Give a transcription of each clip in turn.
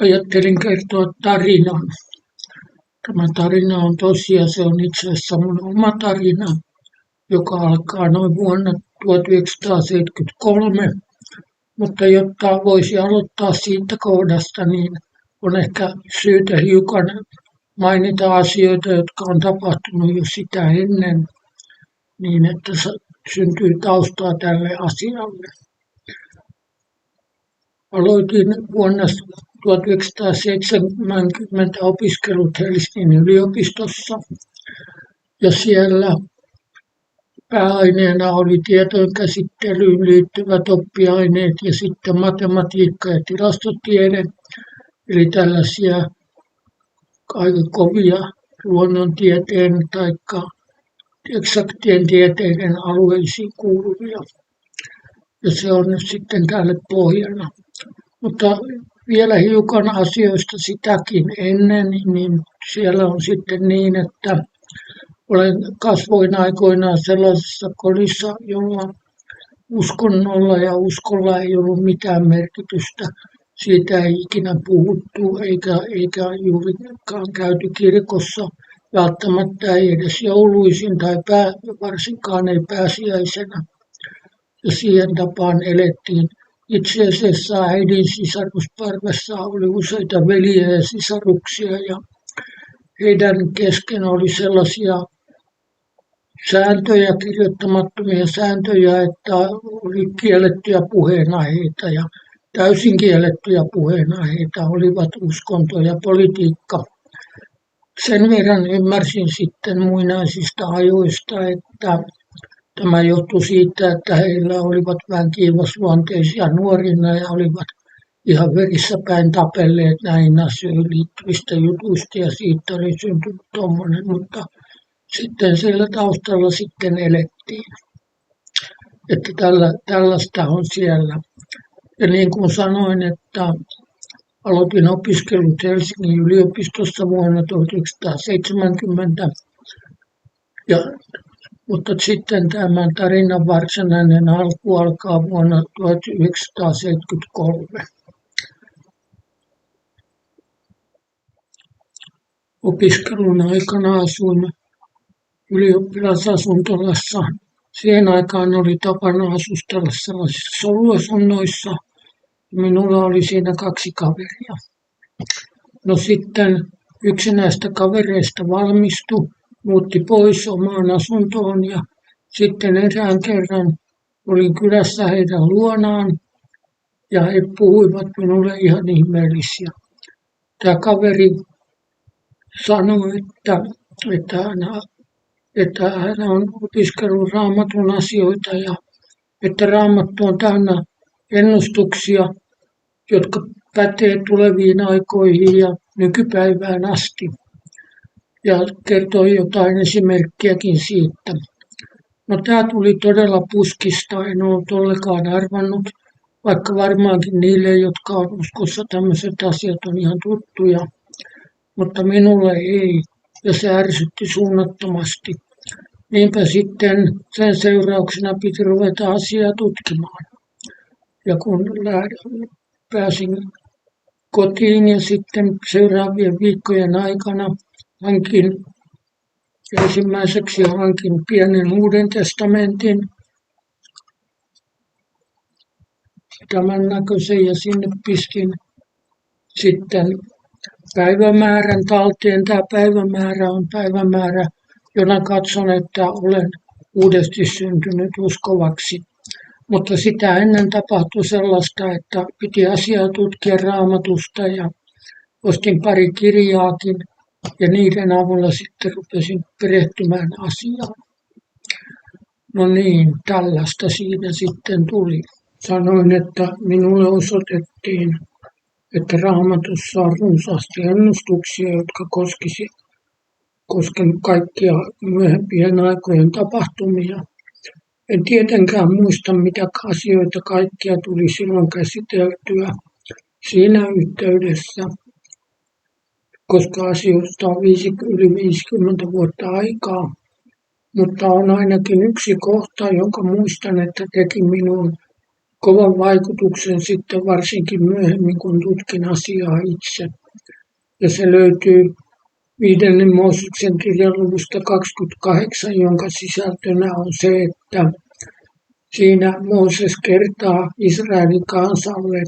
Ajattelin kertoa tarinan. Tämä tarina on tosia, se on itse asiassa mun oma tarina, joka alkaa noin vuonna 1973. Mutta jotta voisi aloittaa siitä kohdasta, niin on ehkä syytä hiukan mainita asioita, jotka on tapahtunut jo sitä ennen, niin että syntyy taustaa tälle asialle. Aloitin vuonna 1970 opiskelut Helsingin yliopistossa ja siellä pääaineena oli tietojenkäsittelyyn liittyvät oppiaineet ja sitten matematiikka ja tilastotiede, eli tällaisia aika kovia luonnontieteen tai eksaktien tieteiden alueisiin kuuluvia. Ja se on nyt sitten tälle pohjana. Mutta vielä hiukan asioista sitäkin ennen, niin siellä on sitten niin, että kasvoin aikoinaan sellaisessa kodissa, jolla uskonnolla ja uskolla ei ollut mitään merkitystä. Siitä ei ikinä puhuttu eikä juurikaan käyty kirkossa. Välttämättä ei edes jouluisin tai varsinkaan ei pääsiäisenä. Ja siihen tapaan elettiin. Itse asiassa äidin sisarusparvessa oli useita veljiä ja sisaruksia ja heidän kesken oli sellaisia sääntöjä, kirjoittamattomia sääntöjä, että oli kiellettyjä puheenaiheita ja täysin kiellettyjä puheenaiheita olivat uskonto ja politiikka. Sen verran ymmärsin sitten muinaisista ajoista, että tämä johtui siitä, että heillä olivat vähän kiivasluonteisia nuorina ja olivat ihan verissä päin tapelleet näihin asioihin liittyvistä jutuista ja siitä oli syntynyt tuommoinen, mutta sitten siellä taustalla sitten elettiin, että tällaista on siellä. Ja niin kuin sanoin, että aloitin opiskelut Helsingin yliopistossa vuonna 1970, mutta sitten tämän tarinan varsinainen alku alkaa vuonna 1973. Opiskelun aikana asuin ylioppilasasuntolassa. Siihen aikaan oli tapana asustella sellaisissa soluasunnoissa. Minulla oli siinä 2 kaveria. No sitten yksi näistä kavereista valmistui, muutti pois omaan asuntoon ja sitten erään kerran olin kylässä heidän luonaan ja he puhuivat minulle ihan ihmeellisiä. Tämä kaveri sanoi, että hän on opiskellut Raamatun asioita ja että Raamattu on täynnä ennustuksia, jotka pätee tuleviin aikoihin ja nykypäivään asti. Ja kertoi jotain esimerkkiäkin siitä. No tämä tuli todella puskista, en ollut ollenkaan arvannut, vaikka varmaankin niille, jotka on uskossa tämmöiset asiat on ihan tuttuja, mutta minulle ei, ja se ärsytti suunnattomasti. Niinpä sitten sen seurauksena piti ruveta asiaa tutkimaan. Ja kun pääsin kotiin ja sitten seuraavien viikkojen aikana ensimmäiseksi hankin pienen Uuden testamentin, tämän näköisen, ja sinne pistin sitten päivämäärän talteen. Tämä päivämäärä on päivämäärä, jona katson, että olen uudesti syntynyt uskovaksi. Mutta sitä ennen tapahtui sellaista, että piti asiaa tutkia Raamatusta ja ostin pari kirjaakin ja niiden avulla sitten rupesin perehtymään asiaan. No niin, tällaista siinä sitten tuli. Sanoin, että minulle osoitettiin, että Raamatussa on runsaasti ennustuksia, jotka kosken kaikkia myöhempien aikojen tapahtumia. En tietenkään muista, mitä asioita kaikkia tuli silloin käsiteltyä siinä yhteydessä, koska asioista on yli 50 vuotta aikaa. Mutta on ainakin yksi kohta, jonka muistan, että teki minun kovan vaikutuksen sitten varsinkin myöhemmin, kun tutkin asiaa itse. Ja se löytyy 5. Mooseksen kirjan luvusta 28, jonka sisältönä on se, että siinä Mooses kertaa Israelin kansalle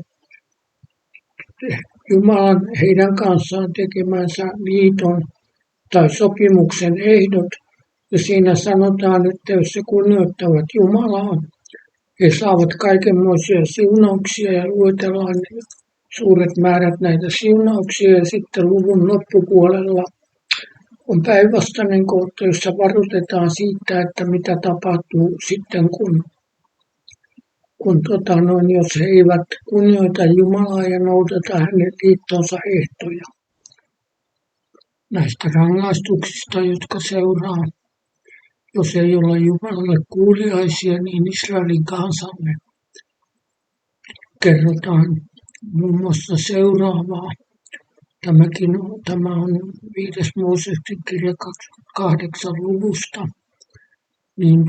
Jumalan heidän kanssaan tekemänsä liiton tai sopimuksen ehdot. Ja siinä sanotaan, että jos he kunnioittavat Jumalaa, he saavat kaikenmoisia siunauksia ja luetellaan suuret määrät näitä siunauksia. Ja sitten luvun loppupuolella on päinvastainen kohta, jossa varoitetaan siitä, että mitä tapahtuu sitten, jos he eivät kunnioita Jumalaa ja noudata hänen liittonsa ehtoja. Näistä rangaistuksista, jotka seuraa, jos ei olla Jumalalle kuuliaisia, niin Israelin kansalle kerrotaan muun muassa seuraavaa. Tämä on 5. Mooseksen kirja 28 luvusta. Niin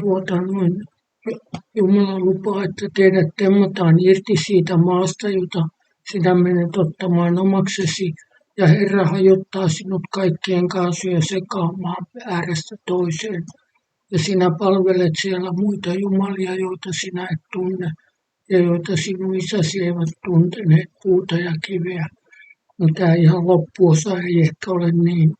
Jumala lupaa, että teidät temmataan irti siitä maasta, jota sinä menet ottamaan omaksesi, ja Herra hajottaa sinut kaikkien kansojen sekaamaan äärestä toiseen. Ja sinä palvelet siellä muita jumalia, joita sinä et tunne, ja joita sinun isäsi eivät tunteneet, puuta ja kiveä. No, tämä ihan loppuosa ei ehkä ole niin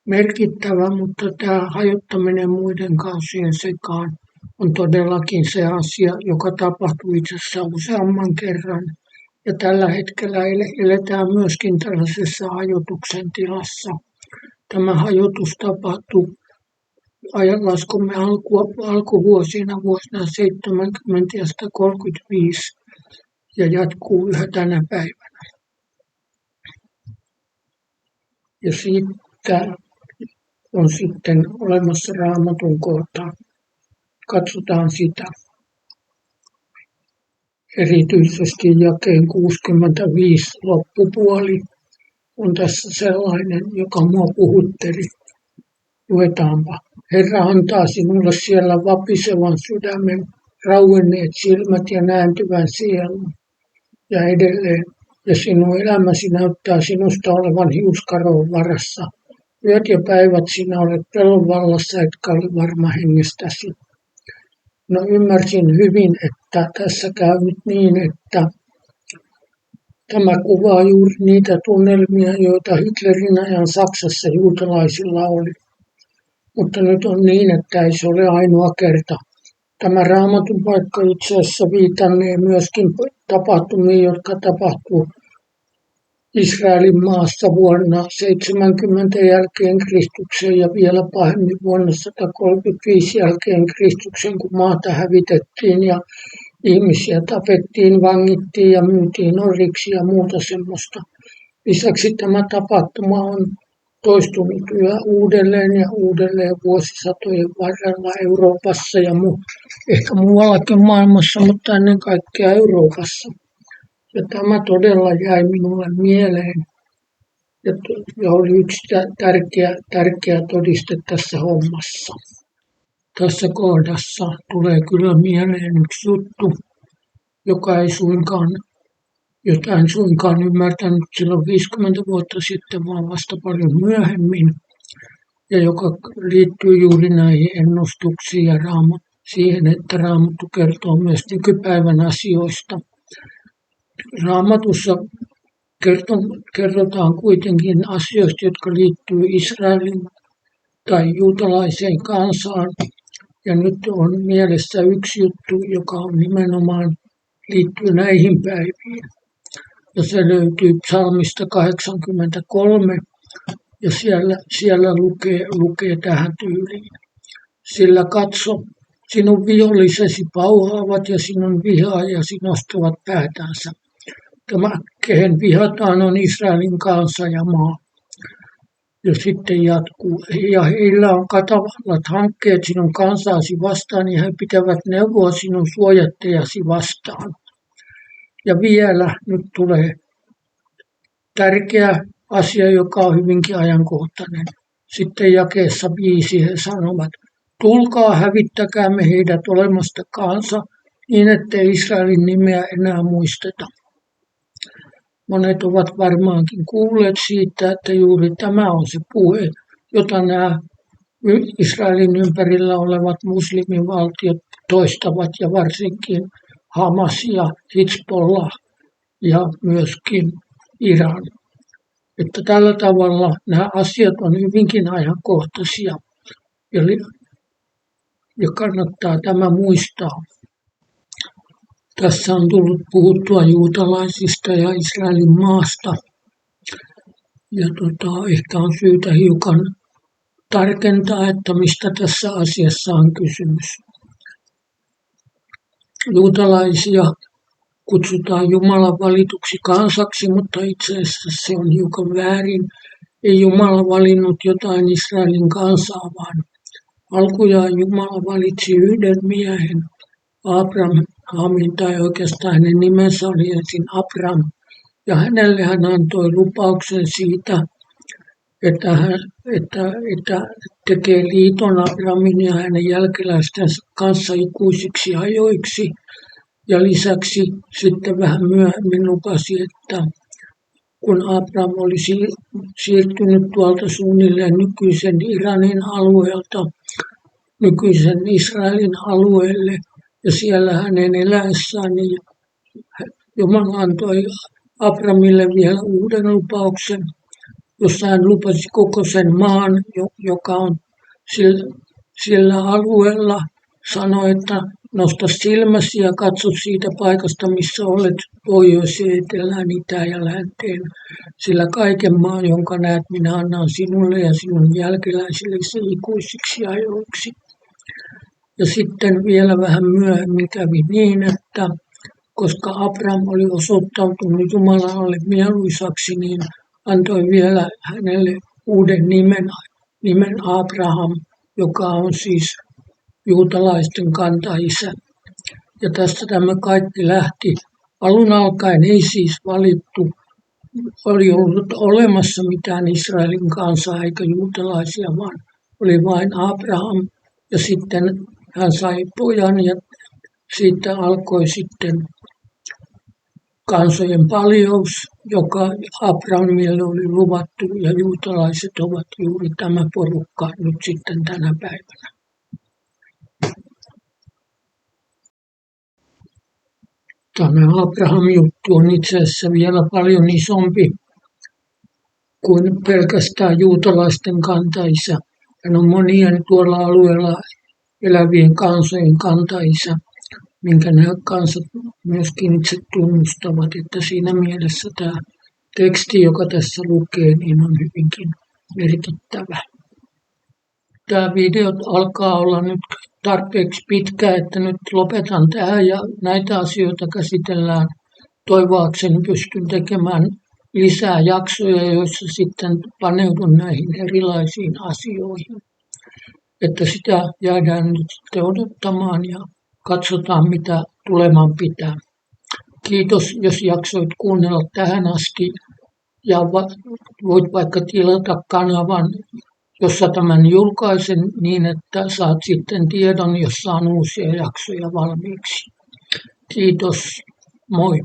merkittävä, mutta tämä hajottaminen muiden kansojen sekaan on todellakin se asia, joka tapahtuu itse asiassa useamman kerran. Ja tällä hetkellä eletään myöskin tällaisessa hajotuksen tilassa. Tämä hajotus tapahtuu ajanlaskumme alkuvuosina vuosina 70 ja 135 ja jatkuu yhä tänä päivänä. Ja siitä on sitten olemassa Raamatun kohta. Katsotaan sitä. Erityisesti jakeen 65 loppupuoli on tässä sellainen, joka mua puhutteli. Luetaanpa. Herra antaa sinulle siellä vapisevan sydämen, rauenneet silmät ja nääntyvän sielun. Ja edelleen. Ja sinun elämäsi näyttää sinusta olevan hiuskaroon varassa. Yöt ja päivät sinä olet pelon vallassa, etkä ole varma hengestäsi. No, ymmärsin hyvin, että tässä käy nyt niin, että tämä kuvaa juuri niitä tunnelmia, joita Hitlerin ajan Saksassa juutalaisilla oli. Mutta nyt on niin, että ei se ole ainoa kerta. Tämä Raamatun paikka itse asiassa viitannee myöskin tapahtumiin, jotka tapahtuu Israelin maassa vuonna 70 jälkeen Kristuksen ja vielä pahemmin vuonna 135 jälkeen Kristuksen, kun maata hävitettiin ja ihmisiä tapettiin, vangittiin ja myytiin orjiksi ja muuta semmoista. Lisäksi tämä tapahtuma on toistunut yhä uudelleen ja uudelleen vuosisatojen varrella Euroopassa ja ehkä muuallakin maailmassa, mutta ennen kaikkea Euroopassa. Ja tämä todella jäi minulle mieleen ja oli yksi tärkeä todiste tässä hommassa. Tässä kohdassa tulee kyllä mieleen yksi juttu, jota en suinkaan ymmärtänyt silloin 50 vuotta sitten, vaan vasta paljon myöhemmin, ja joka liittyy juuri näihin ennustuksiin ja siihen, että Raamattu kertoo myös nykypäivän asioista. Raamatussa kerrotaan kuitenkin asioista, jotka liittyy Israelin tai juutalaiseen kansaan. Ja nyt on mielessä yksi juttu, joka on nimenomaan liittyy näihin päiviin. Ja se löytyy psalmista 83 ja siellä lukee tähän tyyliin. Sillä katso, sinun vihollisesi pauhaavat ja sinun vihaajasi nostavat päätänsä. Tämä, kehen vihataan, on Israelin kansa ja maa. Ja sitten jatkuu. Ja heillä on katavallat hankkeet sinun kansaasi vastaan, ja he pitävät neuvoa sinun suojattajasi vastaan. Ja vielä nyt tulee tärkeä asia, joka on hyvinkin ajankohtainen. Sitten jakeessa 5 he sanovat, tulkaa hävittäkäämme heidät olemasta kansa, niin ettei Israelin nimeä enää muisteta. Monet ovat varmaankin kuulleet siitä, että juuri tämä on se puhe, jota nämä Israelin ympärillä olevat muslimivaltiot toistavat, ja varsinkin Hamas ja Hizbollah ja myöskin Iran. Että tällä tavalla nämä asiat on hyvinkin ajankohtaisia ja kannattaa tämä muistaa. Tässä on tullut puhuttua juutalaisista ja Israelin maasta. Ja ehkä on syytä hiukan tarkentaa, että mistä tässä asiassa on kysymys. Juutalaisia kutsutaan Jumalan valituksi kansaksi, mutta itse asiassa se on hiukan väärin. Ei Jumala valinnut jotain Israelin kansaa, vaan alkujaan Jumala valitsi yhden miehen, Abrahamin, tai oikeastaan hänen nimensä oli ensin Abram, ja hänelle hän antoi lupauksen siitä, että tekee liiton Abramin ja hänen jälkeläistensä kanssa ikuisiksi ajoiksi. Ja lisäksi sitten vähän myöhemmin lupasi, että kun Abraham oli siirtynyt tuolta suunnilleen nykyisen Iranin alueelta nykyisen Israelin alueelle, ja siellä hänen eläessään, niin Jumala antoi Abramille vielä uuden lupauksen, jossa hän lupasi koko sen maan, joka on sillä alueella, sanoi, että nosta silmäsi ja katso siitä paikasta, missä olet, pohjoiseen, etelään, itään ja länteen, sillä kaiken maan, jonka näet, minä annan sinulle ja sinun jälkeläisillesi ikuisiksi ajoiksi. Ja sitten vielä vähän myöhemmin kävi niin, että koska Abraham oli osoittautunut Jumalalle mieluisaksi, niin antoi vielä hänelle uuden nimen Abraham, joka on siis juutalaisten kantaisä. Ja tästä tämä kaikki lähti. Alun alkaen ei siis valittu, oli ollut olemassa mitään Israelin kansaa eikä juutalaisia, vaan oli vain Abraham. Ja sitten hän sai pojan ja siitä alkoi sitten kansojen paljous, joka Abrahamille oli luvattu, ja juutalaiset ovat juuri tämä porukka nyt sitten tänä päivänä. Tämä Abraham-juttu on itse asiassa vielä paljon isompi kuin pelkästään juutalaisten kantaisä. Hän on monien tuolla alueella elävien kansojen kantaisä, minkä nämä kansat myöskin itse tunnustavat, että siinä mielessä tämä teksti, joka tässä lukee, niin on hyvinkin merkittävä. Tämä video alkaa olla nyt tarpeeksi pitkä, että nyt lopetan tähän ja näitä asioita käsitellään. Toivoakseni pystyn tekemään lisää jaksoja, joissa sitten paneudun näihin erilaisiin asioihin. Että sitä jäädään nyt sitten odottamaan ja katsotaan, mitä tuleman pitää. Kiitos, jos jaksoit kuunnella tähän asti, ja voit vaikka tilata kanavan, jossa tämän julkaisen, niin että saat sitten tiedon, jos saan uusia jaksoja valmiiksi. Kiitos, moi!